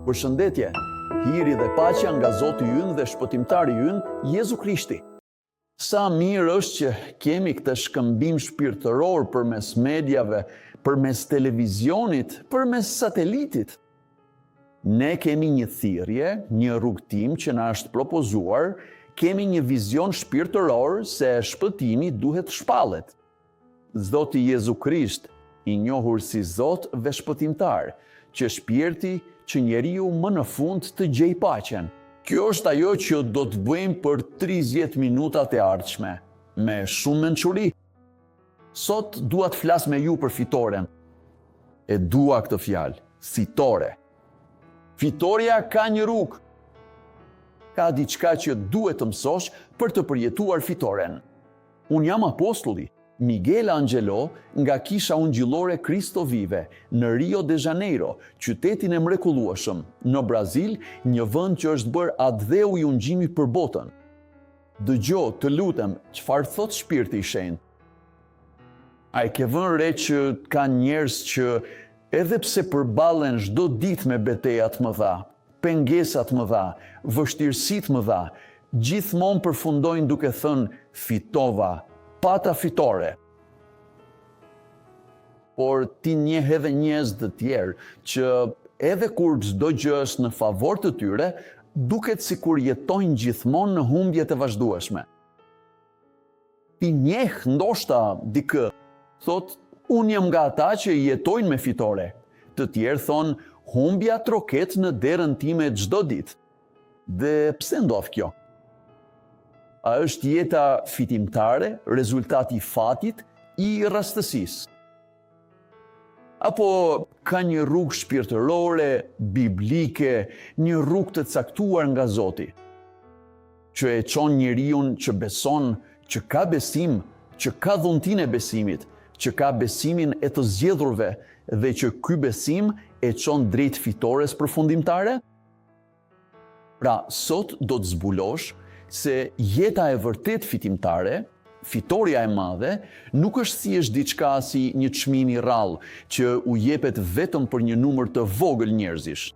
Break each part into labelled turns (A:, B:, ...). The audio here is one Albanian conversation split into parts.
A: Përshëndetje, hiri dhe paqja nga Zoti ynë dhe shpëtimtari ynë, Jezu Krishti. Sa mirë është që kemi këtë shkëmbim shpirtëror përmes mediave, përmes televizionit, përmes satelitit. Ne kemi një thirrje, një rrugtim që na është propozuar, kemi një vizion shpirtëror se shpëtimi duhet shpallet. Zoti Jezu Krisht, i njohur si Zot dhe shpëtimtar, që shpirti që njeriu më në fund të gjej paqen. Kjo është ajo që do të bëjmë për 30 minutat e ardhshme, me shumë mençuri. Sot dua të flas me ju për fitoren. E dua këtë fjalë, fitore. Fitoria ka një rrugë. Ka diçka që duhet të mësosh për të përjetuar fitoren. Unë jam apostulli Miguel Angelo nga Kisha Ungjillore Cristo Vive në Rio de Janeiro, qytetin e mrekullueshëm, në Brazil, një vend që është bërë atdheu i ungjimit për botën. Dëgjoj, të lutem, çfarë thot Shpirti i Shenjtë? A e ke vënë re që ka njerëz që edhe pse përballen çdo ditë me betejë të mëdha, pengesa të mëdha, vështirësi të mëdha, gjithmonë përfundojnë duke thënë fitova, pata fitore. Por ti njeh edhe njerëz të tjerë që edhe kur çdo gjë është në favor të tyre, duket sikur jetojnë gjithmonë në humbje të vazhdueshme. Ti njeh ndoshta dikë, thot, unë jam nga ata që jetojnë me fitore. Të tjerë thonë, humbja troket në derën time çdo ditë. Dhe pse ndodh kjo? A është jeta fitimtare, rezultati i fatit, i rastësisë? Apo ka një rrugë shpirtërore, biblike, një rrugë të caktuar nga Zoti, që e çon njeriu që beson, që ka besim, që ka dhuntinë e besimit, që ka besimin e të zgjedhurve dhe që ky besim e çon drejt fitores përfundimtare? Pra, sot do të zbulosh se jeta e vërtet fitimtare, fitoria e madhe, nuk është thjesht diçka si një çmim i rrallë që u jepet vetëm për një numër të vogël njerëzish.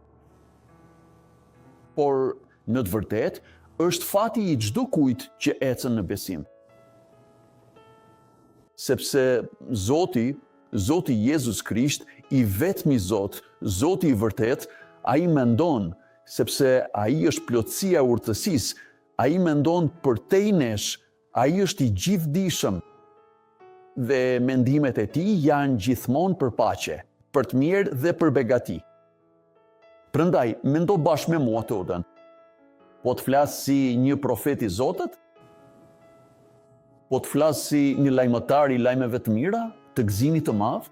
A: Por, në të vërtet, është fati i çdo kujt që ecën në besim. Sepse Zoti Jezus Krisht, i vetmi Zot, Zoti i vërtet, ai mendon, sepse ai është plotësia e urtësisë, ai mendon për te i nesh, ai është i gjithdijshëm dhe mendimet e tij janë gjithmonë për paqe, për të mirë dhe për begati. Prandaj, mendo bashkë me mua Todën. Po të flas si një profet i Zotit? Po të flas si një lajmëtar i lajmeve të mira, të gëzimit të madh?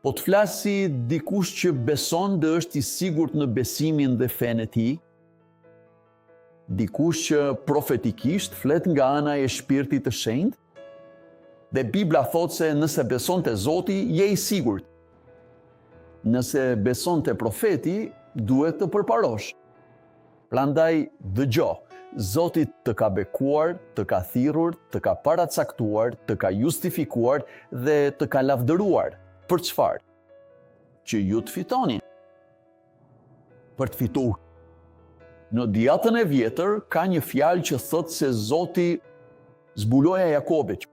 A: Po të flas si dikush që beson dhe është i sigurt në besimin dhe fenë e tij? Dikush që profetikisht flet nga ana e Shpirtit të Shenjtë? Dhe Bibla thot se nëse beson te Zoti, je i sigurt. Nëse beson te profeti, duhet të përparosh. Prandaj dëgjo, Zoti të ka bekuar, të ka thirrur, të ka paracaktuar, të ka justifikuar dhe të ka lavdëruar. Për çfarë? Që ju të fitoni. Për të fituar. Në Diatën e Vjetër ka një fjalë që thot se Zoti zbuloja Jakobit.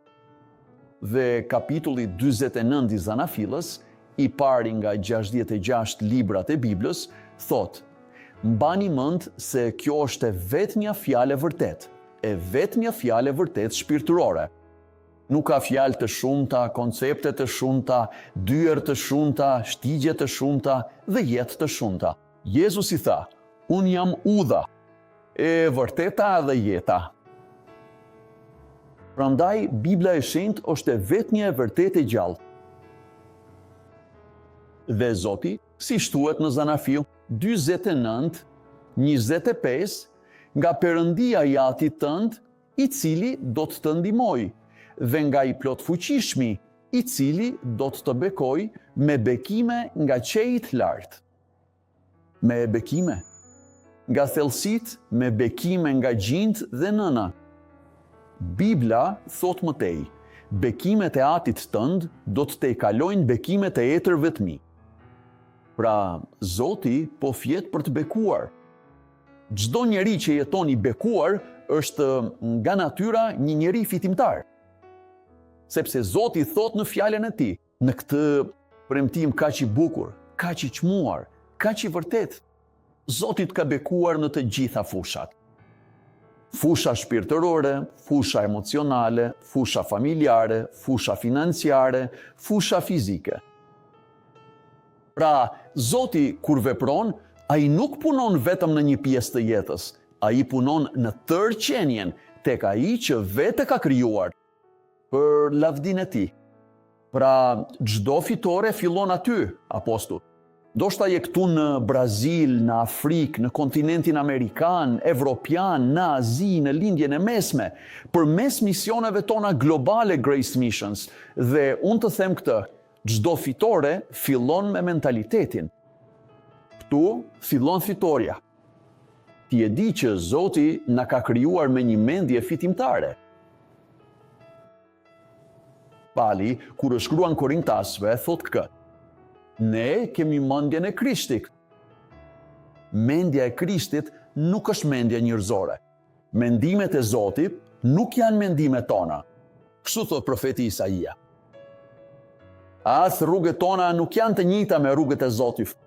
A: Dhe kapitulli 49 i Zanafillës, i pari nga 66 librat e Biblës, thot: mbani mend se kjo është vetmja fjalë e vërtet, e vetmja fjalë e vërtet shpirtërore. Nuk ka fjalë të shumta, koncepte të shumta, dyer të shumta, shtigje të shumta dhe jetë të shumta. Jezus i tha: unë jam udha, e vërteta dhe jeta. Prandaj, Bibla e Shenjtë është e vetmja e vërtetë e gjallë. Dhe Zoti, si shtuhet në Zanafill 49:25, nga Perëndia i Atit tënd, i cili do të të ndihmojë, dhe nga i plot fuqishmi, i cili do të të bekojë me bekime nga qeji i lartë. Me bekime nga thellësit, me bekime nga gjinjt dhe nëna. Bibla thot më tej, bekimet e Atit tënd do të te kalojnë bekimet e etërve të mi. Pra, Zoti po flet për të bekuar. Çdo njeri që jeton i bekuar është nga natyra një njeri fitimtar. Sepse Zoti thot në fjalën e tij, në këtë premtim kaq i bukur, kaq i çmuar, kaq i vërtet, Zoti ka bekuar në të gjitha fushat. Fusha shpirtërore, fusha emocionale, fusha familjare, fusha financiare, fusha fizike. Pra, Zoti kur vepron, ai nuk punon vetëm në një pjesë të jetës, ai punon në tërë qenjen tek ai që vetë ka krijuar për lavdinë e tij. Pra, çdo fitore fillon aty, apostull. Ndoshta je këtu në Brazil, në Afrikë, në kontinentin Amerikan, Evropian, në Azi, në lindjen e mesme, përmes misioneve tona globale Grace Missions. Dhe unë të them këtë, çdo fitore fillon me mentalitetin. Këtu fillon fitoria. Ti e di që Zoti na ka krijuar me një mendje fitimtare. Pali, kur është shkruan Korintasve, thot këtë. Ne kemi mendjen e Krishtit. Mendja e Krishtit nuk është mendja njerëzore. Mendimet e Zotit nuk janë mendimet tona. Kështu thot profeti Isaia. As rrugët tona nuk janë të njëjta me rrugët e Zotit.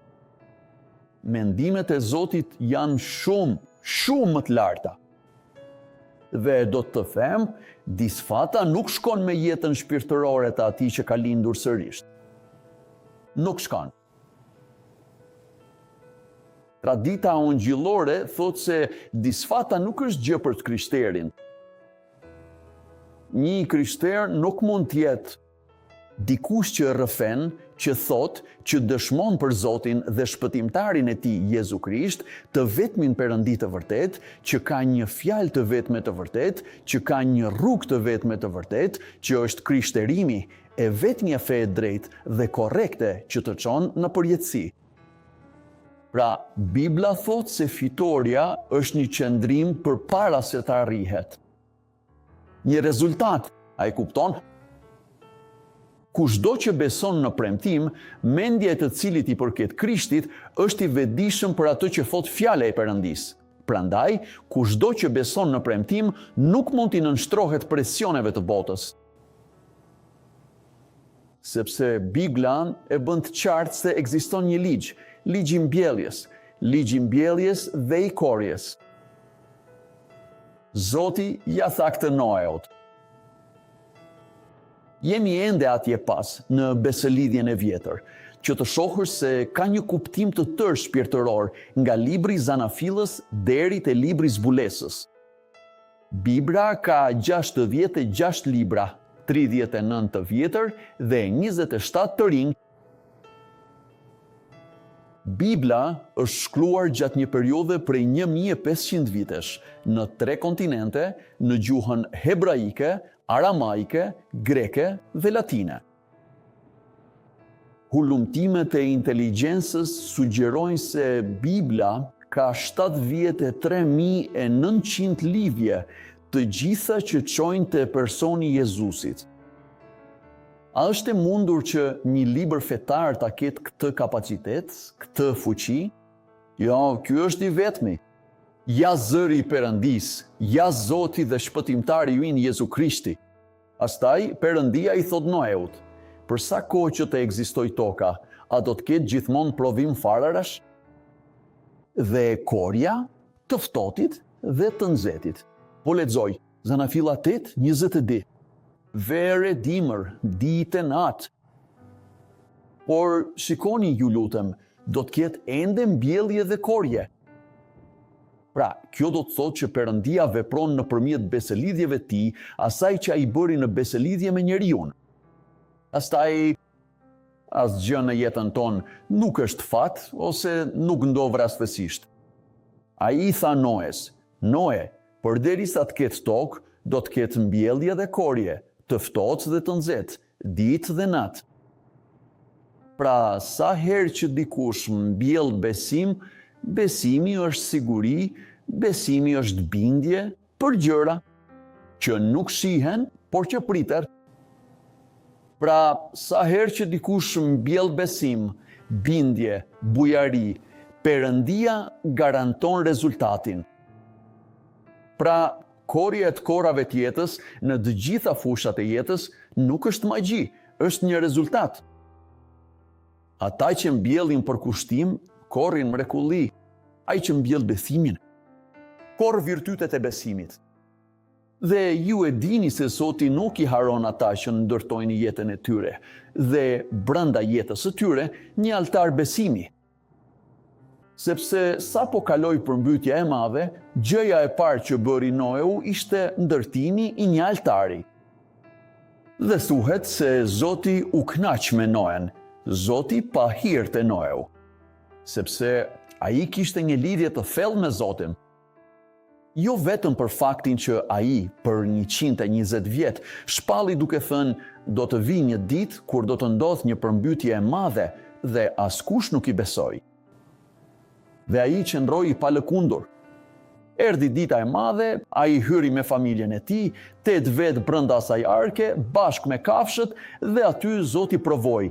A: Mendimet e Zotit janë shumë më të larta. Dhe do të them, disfata nuk shkon me jetën shpirtërore të atij që ka lindur sërish. Nuk shkon. Tradita ungjillore thot se disfata nuk është gjë për të krishterin. Një krishter nuk mund të jetë dikush që rrëfen, që thot, që dëshmon për Zotin dhe shpëtimtarin e tij Jezu Krisht, të vetmin Perëndi të vërtet, që ka një fjalë të vetme të vërtet, që ka një rrugë të vetme të vërtet, që është krishterimi e vetmja fe e drejtë dhe korrekte që të çon në përjetësi. Pra, Bibla thot se fitoria është një qëndrim përpara se të arrihet. Një rezultat, a e kupton? Kushdo që beson në premtim, mendja e të cilit i përket Krishtit është i vetëdijshëm për atë që thot fjala e Perëndisë. Prandaj, kushdo që beson në premtim nuk mund t'i nënshtrohet presioneve të botës. Sepse Bibla e bën të qartë se ekziston një ligj, ligji i mbjelljes dhe i korjes. Zoti ja tha këtë Noeut. Jemi ende atje pas në besëlidhjen e vjetër, që të shohër se ka një kuptim të tërë shpirtëror nga libri i Zanafillës deri te libri i Zbulesës. Bibla ka 66 libra, 39 të vjetër dhe 27 të rinj. Bibla është shkruar gjatë një periudhe prej 1500 vitesh në 3 kontinente, në gjuhën hebraike, aramaike, greke dhe latine. Hulumtimet e inteligjencës sugjerojnë se Bibla ka 73.900 lidhje, të gjitha që çojnë te personi Jezusit. A është e mundur që një libër fetar ta ketë këtë kapacitet, këtë fuqi? Jo, ky është i vetmi. Ja zëri i Perëndis, ja Zoti dhe shpëtimtari ynë Jezu Krishti. Pastaj Perëndia i thot Noeut, për sa kohë që të ekzistoj toka, a do të ketë gjithmonë prodhim fararash? Dhe korja, të ftohtit dhe të nxehtit. Po lexoj, Zanafilla 8:20d. Vere dimër, ditë e natë. Por shikoni ju lutem, do të ketë ende mbjellje dhe korje. Pra, kjo do të thotë që Perëndia vepron nëpërmjet besëlidhjeve të tij, asaj që ai bëri në besëlidhje me njeriu. Pastaj asgjë në jetën tonë nuk është fat ose nuk ndodh rastësisht. Ai i tha Noes, Noe, përderisa të ketë tokë, do të ketë mbjellje dhe korje, të ftohtë dhe të nxehtë, ditë dhe natë. Pra, sa herë që dikush mbjell besim, besimi është siguri, besimi është bindje për gjëra që nuk shihen, por që priter. Pra, sa herë që dikush mbjell besim, bindje, bujari, Perëndia garanton rezultatin. Pra, korja e të korave të jetës në të gjitha fushat e jetës nuk është magji, është një rezultat. Ata që mbjellin për kushtim, korrin mrekulli. Ai që mbjell besimin, korr virtytet e besimit. Dhe ju e dini se Zoti nuk i haron ata që ndërtojnë jetën e tyre, dhe brenda jetës së tyre një altar besimi. Sepse sa po kaloi përmbytja e madhe, gjëja e parë që bëri Noeu ishte ndërtimi i një altari. Dhe thuhet se Zoti u kënaq me Noen, Zoti pa hir te Noeu, sepse ai kishte një lidhje të thellë me Zotin. Jo vetëm për faktin që ai për 120 vjet shpalli duke thënë do të vi një ditë kur do të ndodh një përmbytje e madhe dhe askush nuk i besoi. Dhe ai qëndroi pa lëkundur. Erdhi dita e madhe, ai hyri me familjen e tij, 8 vet brenda asaj arke, bashkë me kafshët, dhe aty Zoti provoi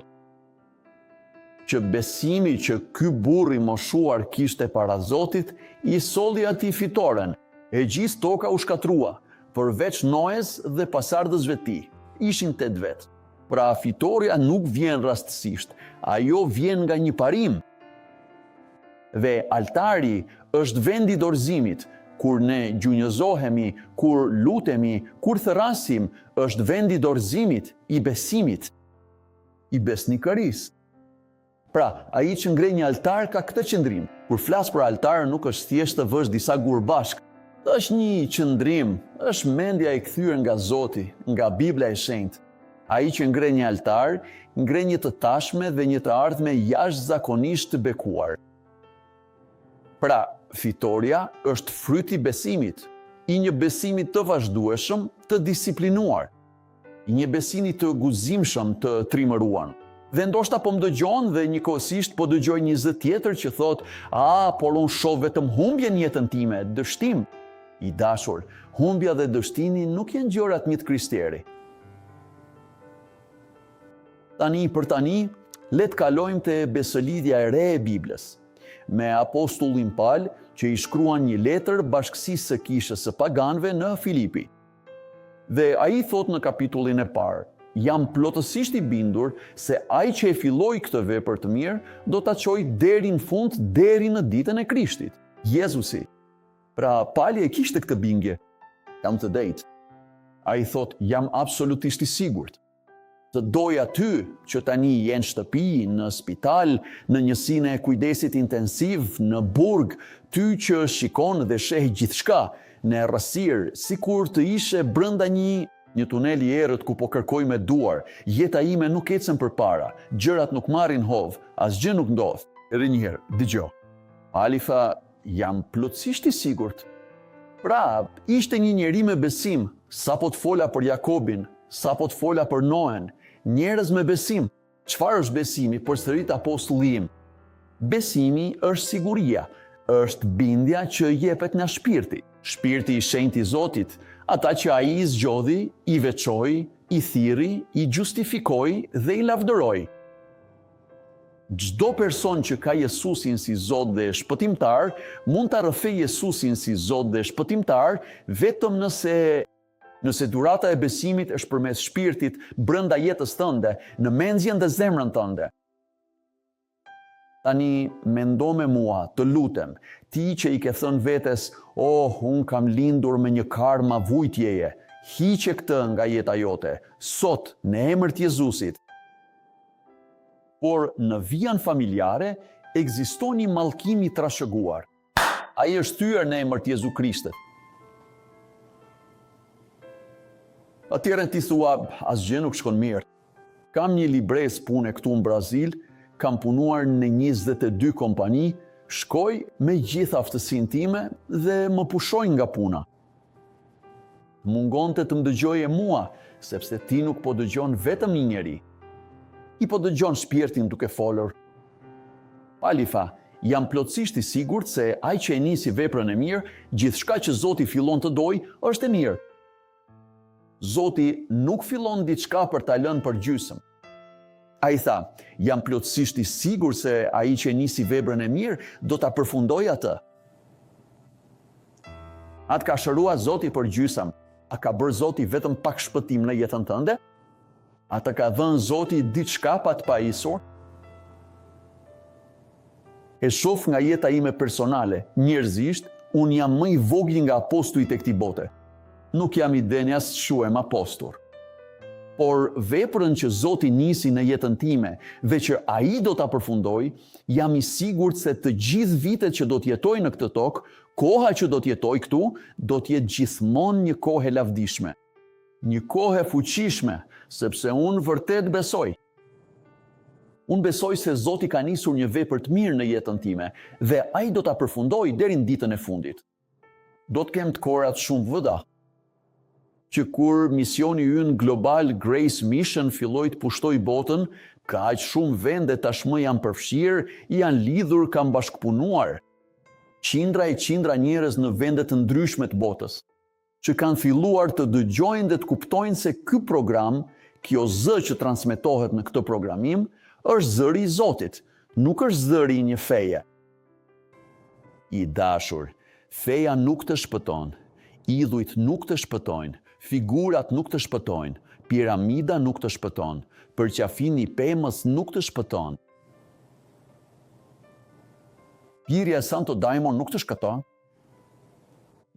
A: që besimi që ky burr i moshuar kishte para Zotit i solli atij fitoren. E gjithë toka u shkatrua, përveç Noes dhe pasardhësve të tij. Ishin 8 vet. Pra fitoria nuk vjen rastësisht, ajo vjen nga një parim. Dhe altari është vendi i dorëzimit. Kur ne gjunjëzohemi, kur lutemi, kur thërrasim, është vendi i dorëzimit, i besimit, i besnikërisë. Pra, ai që ngre një altar ka këtë qëndrim. Kur flas për altar nuk është thjesht të vësh disa gur bashk. Është një qëndrim, është mendja e kthyer nga Zoti, nga Bibla e Shenjtë. Ai që ngre një altar, ngre një të tashme dhe një të ardhme jashtëzakonisht të bekuar. Pra, fitoria është fryti i besimit, i një besimi të vazhdueshëm, të disiplinuar, i një besimi të guzimshëm, të trimëruar. Dhe ndoshta po më dëgjon dhe njëkohësisht po dëgjoj një zë tjetër që thot, por unë shoh vetëm humbje në jetën time, dështim. I dashur, humbja dhe dështimi nuk janë gjërat një të kristeri. Tani për tani, le të kalojmë te besëlidhja e re e Biblës, me apostullin Paul që i shkruan një letër bashkësisë së kishës së paganëve në Filipi. Dhe ai thot në kapitullin e parë, jam plotësisht i bindur se ai që e filloi këtë vepër të mirë do ta çojë deri në fund, deri në ditën e Krishtit, Jezusi. Pra Pali e kishte këtë bindje. Jam të drejtë. Ai thot, jam absolutisht i sigurt. Të doja ty që tani jenë shtëpi, në spital, në njësinë e kujdesit intensiv, në burg, ty që shikon dhe sheh gjithçka, në errësirë, sikur të ishe brenda një tunel i errët ku po kërkoj me duar. Jeta ime nuk ecën përpara, gjërat nuk marrin hovë, asgjë nuk ndodh. Edhe një herë, dëgjoj. Pali tha, jam plotësisht i sigurt. Pra, ishte një njeri me besim, sapo të fola për Jakobin, sapo të fola për Noen, njerëz me besim. Çfarë është besimi? Përsërit apostulli im. Besimi është siguria, është bindja që jepet nga shpirti. Shpirti i shenjtë i Zotit, ata që ai i zgjodhi, i veçoi, i thirri, i justifikoi dhe i lavdëroi. Çdo person që ka Jezusin si Zot dhe shpëtimtar, mund ta rrëfej Jezusin si Zot dhe shpëtimtar vetëm nëse durata e besimit është përmes shpirtit brenda jetës tënde, në mendjen dhe zemrën tënde. Tani mendo me mua, të lutem, ti që i ke thënë vetes, unë kam lindur me një karma vujtjeje, hiqe këtë nga jeta jote, sot në emër të Jezusit. Por në vijën familjare ekziston një mallkim i trashëguar. Ai është thyer në emër të Jezu Krishtit. Atëherë ti thua, asgjë nuk shkon mirë. Kam një libres pune këtu në Brazil, kam punuar në 22 kompani, shkoj me gjithë aftësinë time dhe më pushojnë nga puna. Mungonte të më dëgjoje mua, sepse ti nuk po dëgjon vetëm një njeri. I po dëgjon shpirtin duke folur. Pali tha, jam plotësisht i sigurt se ai që e nisi veprën e mirë, gjithçka që Zoti fillon të dojë, është e mirë. Zoti nuk fillon diçka për ta lënë për gjysmë. A i tha, jam plotësisht i sigur se a i që nisi veprën e mirë, do ta përfundoj atë. Atë ka shërua Zoti për gjysëm. A ka bërë Zoti vetëm pak shpëtim në jetën tënde? A të ka dhënë Zoti diçka pa të pajisur? E shoh nga jeta ime personale, njerëzisht, unë jam më i vogël nga apostujt e këtij bote. Nuk jam i deni as shuhem apostol. Por veprën që Zoti nisi në jetën time dhe që ai do ta përfundoj, jam i sigurt se të gjithë vitet që do të jetoj në këtë tokë, koha që do të jetoj këtu, do të jetë gjithmonë një kohë e lavdishme. Një kohë e fuqishme, sepse unë vërtet besoj. Unë besoj se Zoti ka nisur një vepër të mirë në jetën time dhe ai do ta përfundoj deri në ditën e fundit. Do të kem të korat shumë vëda. Që kur misioni ynë global Grace Mission filloi të pushtoj botën, kaq shumë vende tashmë janë përfshirë, janë lidhur, kanë bashkëpunuar. Qindra e qindra njerëz në vende të ndryshme të botës, që kanë filluar të dëgjojnë dhe të kuptojnë se ky program, kjo zë që transmetohet në këtë programim, është zëri i Zotit, nuk është zëri i një feje. I dashur, feja nuk të shpëton, idhujt nuk të shpëtojnë, figurat nuk të shpëtojnë, piramida nuk të shpëton, përqafimi i pemës nuk të shpëton. Pirja e Santo Daimon nuk të shpëton.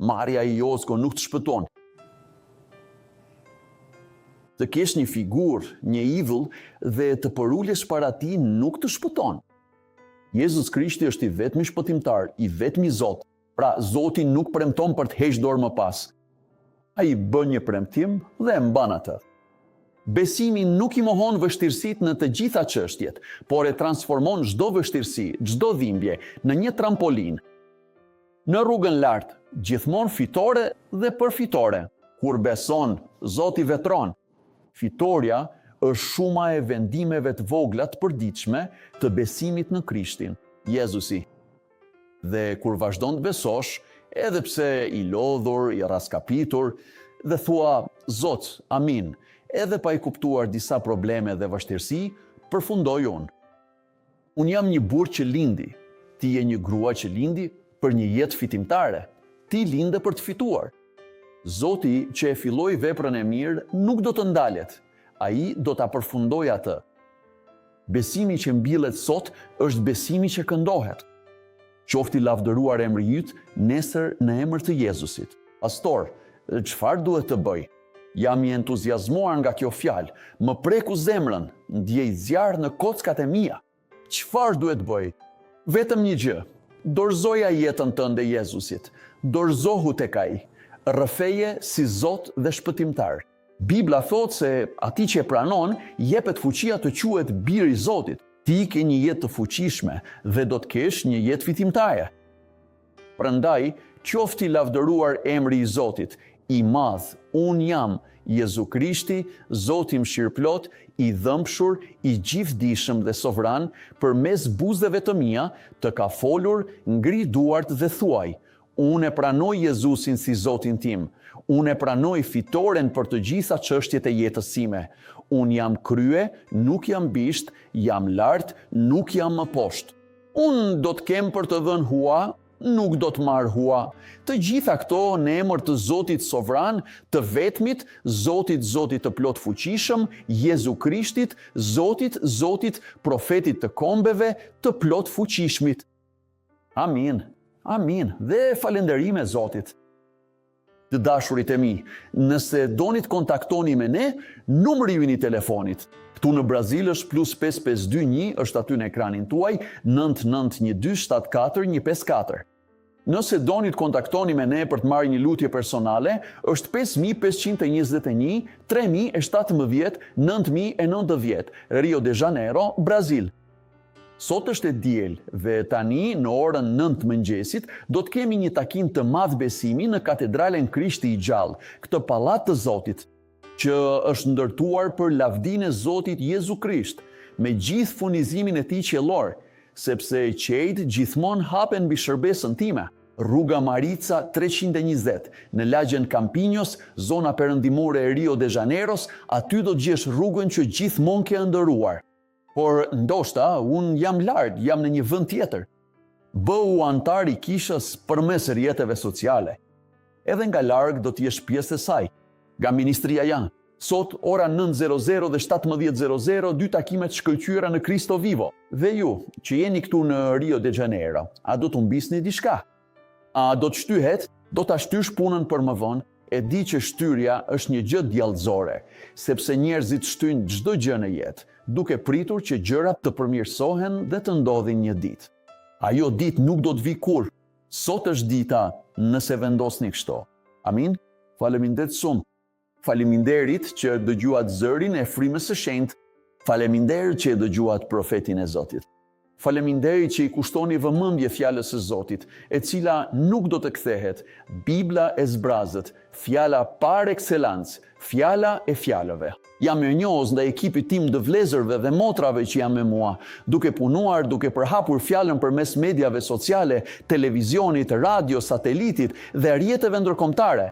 A: Marja i Josko nuk të shpëton. Të kesh një figurë, një idhull dhe të përullesh para tij nuk të shpëton. Jezus Krishti është i vetmi shpëtimtar, i vetmi Zot. Pra Zoti nuk premton për të heqë dorë më pas. Ai bën një premtim dhe e mban atë. Besimi nuk i mohon vështirësitë në të gjitha çështjet, por e transformon çdo vështirësi, çdo dhimbje në një trampolinë. Në rrugën lart, gjithmonë fitore dhe përfitore. Kur beson, Zoti vetron. Fitoria është shuma e vendimeve të vogla të përditshme të besimit në Krishtin, Jezusi. Dhe kur vazhdon të besosh, edhe pse i lodhur, i raskapitur, dhe thua, Zot, amin, edhe pa i kuptuar disa probleme dhe vështirësi, përfundoj unë. Unë jam një burr që lindi, ti je një grua që lindi për një jetë fitimtare, ti linde për të fituar. Zoti që e filloi veprën e mirë nuk do të ndalet, ai do ta përfundojë atë. Besimi që mbillet sot është besimi që këndohet. Qofti lavdëruar emri yt nesër në emër të Jezusit. Pastor, çfarë duhet të bëj? Jam i entuziazmuar nga kjo fjalë, më preku zemrën, ndjej zjarr në kockat e mia. Çfarë duhet bëj? Vetëm një gjë. Dorëzoja jetën tënde Jezusit. Dorëzohu tek ai. Rrëfeje si Zot dhe shpëtimtar. Bibla thot se atij që e pranon, jepet fuqia të quhet bir i Zotit. Ti ke një jetë të fuqishme dhe do të kesh një jetë fitimtare. Prandaj, qofti lavdëruar emri i Zotit, i madh, unë jam Jezu Krishti, Zoti mëshirëplot, i dhëmshur, i gjithdijshëm dhe sovran, përmes buzëve të mia të ka folur, ngri duart dhe thuaj: unë e pranoj Jezusin si Zotin tim. Unë e pranoj fitoren për të gjitha çështjet e jetës sime. Unë jam krye, nuk jam bisht, jam lart, nuk jam më poshtë. Unë do të kem për të dhënë hua, nuk do të marr hua. Të gjitha këto në emër të Zotit sovran, të vetmit, Zotit të plot fuqishëm, Jezu Krishtit, Zotit, profetit të kombeve, të plot fuqishmit. Amin. Amin. Dhe falënderime Zotit. Të dashurit e mi, nëse doni të kontaktoni me ne, numri ynë i telefonit. Këtu në Brazil është +5521, është aty në ekranin tuaj, 991274 154. Nëse doni të kontaktoni me ne për të marrë një lutje personale, është 5521 3017 9090, Rio de Janeiro, Brazil. Sot është e diel dhe tani në orën 9 mëngjesit do të kemi një takim të madh besimi në Katedralen Krishti i Gjallë, këtë pallat të Zotit, që është ndërtuar për lavdinë e Zotit Jezu Krisht, me gjithë furnizimin e tij qiellor, sepse qejt gjithmonë hapen mbi shërbesën time. Rruga Marica 320, në lagjen Campinos, zona perëndimore e Rio de Janeiros, aty do të gjesh rrugën që gjithmonë ke ëndërruar. Por ndoshta unë jam lart, jam në një vend tjetër. Bëu antar i kishës përmes rrjeteve sociale. Edhe nga larg do të jesh pjesë e saj. Nga ministria janë. Sot, ora 9:00 dhe 17:00, 2 takimet shkëlqyera në Cristo Vivo. Dhe ju, që jeni këtu në Rio de Janeiro, a do të mbisni diçka? A do të shtyhet? Do ta shtysh punën për më vonë? E di që shtyrja është një gjë djallëzore, sepse njerëzit shtyjnë çdo gjë në jetë, duke pritur që gjërat të përmirësohen dhe të ndodhin një ditë. Ajo ditë nuk do të vi kurrë. Sot është dita nëse vendosni kështu. Amin? Faleminderit shumë. Faleminderit që dëgjuat zërin e frymës së shenjtë. Faleminderit që dëgjuat profetin e Zotit. Faleminderit që i kushtoni vëmendje fjalës së Zotit, e cila nuk do të kthehet. Bibla e zbrazët, fjala par excellence, fjala e fjalëve. Jam mirënjohës ndaj ekipit tim të vëllezërve dhe motrave që janë me mua, duke punuar, duke përhapur fjalën përmes mediave sociale, televizionit, radio, satelitit dhe rrjeteve ndërkombëtare.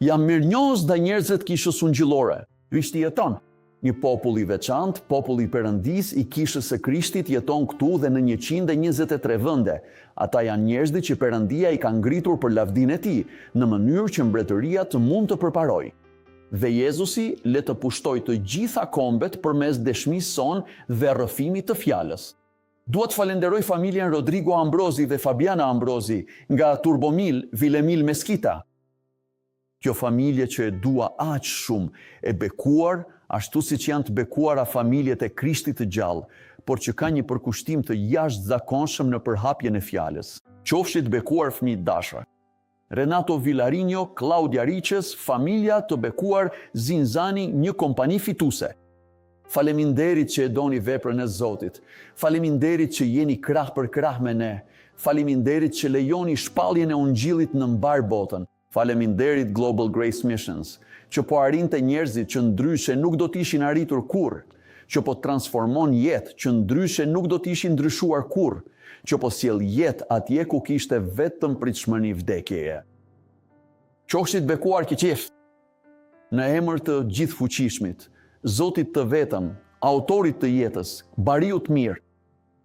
A: Jam mirënjohës ndaj njerëzve të kishës ungjillore. Krishti jeton. Një popull i veçantë, popull i Perëndis, i kishës së Krishtit jeton këtu dhe në 123 vende. Ata janë njerëzit që Perëndia i ka ngritur për lavdinë e tij, në mënyrë që mbretëria të mund të përparojë. Dhe Jezusi le të pushtoj të gjitha kombet përmes dëshmisë son dhe rrëfimit të fjalës. Dua të falenderoj familjen Rodrigo Ambrozi dhe Fabiana Ambrozi nga Turbomil, Vilemil Meskita. Kjo familje që e dua aq shumë, e bekuar, ashtu siç janë të bekuara familjet e Krishtit të gjallë, por që ka një përkushtim të jashtëzakonshëm në përhapjen e fjalës. Qofshit bekuar fëmijë dashur. Renato Villarinho, Claudia Riches, familja të bekuar Zinzani, një kompani fituese. Faleminderit që e doni veprën e Zotit. Faleminderit që jeni krah për krah me ne. Faleminderit që lejoni shpalljen e ungjillit në mbar botën. Faleminderit Global Grace Missions, që po arrinte njerëzit që ndryshe nuk do t'ishin arritur kurrë, që po transformon jetë që ndryshe nuk do t'ishin ndryshuar kurrë, që po sjell jetë atje ku kishte vetëm pritshmëri vdekjeje. Qofshit bekuar Kiqef, në emër të gjithfuqishmit, Zotit të vetëm, autorit të jetës, bariu të mirë,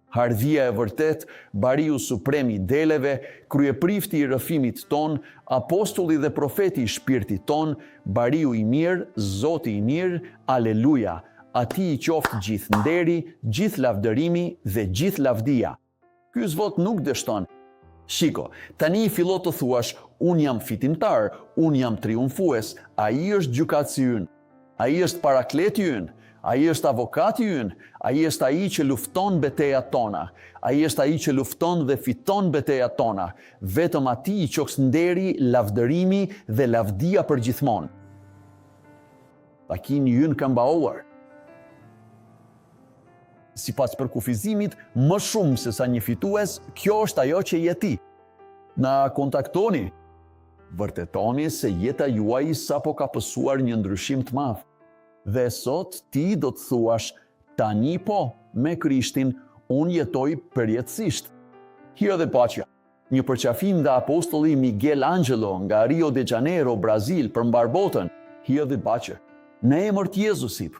A: Hardhia e vërtet, bariu supremi i deleve, kryeprifti i rrëfimit ton, apostulli dhe profeti i shpirtit ton, bariu i mirë, Zoti i mirë, aleluja, ati i qoftë gjithë nderi, gjithë lavdërimi dhe gjithë lavdia. Ky zvot nuk dështon. Shiko, tani i fillon të thuash, unë jam fitimtar, unë jam triumfues, ai është gjykatësi ynë, ai është parakleti ynë, ai është avokati ynë, ai është ai që lufton betejat tona, ai është ai që lufton dhe fiton betejat tona, vetëm atij i qoks nderi, lavdërimi dhe lavdia për gjithmonë. Takimi ynë ka mbaruar. Sipas përkufizimit, më shumë se sa një fitues, kjo është ajo që je ti. Na kontaktoni. Vërtetoni se jeta juaj sapo ka pësuar një ndryshim të madh. Dhe sot ti do të thuash, tani po, me Krishtin, unë jetoj përjetësisht. Hija dhe paqja. Një përqafim nga apostolli Miguel Angelo nga Rio de Janeiro, Brazil, për mbar botën. Hija dhe paqja. Në emër të Jezusit.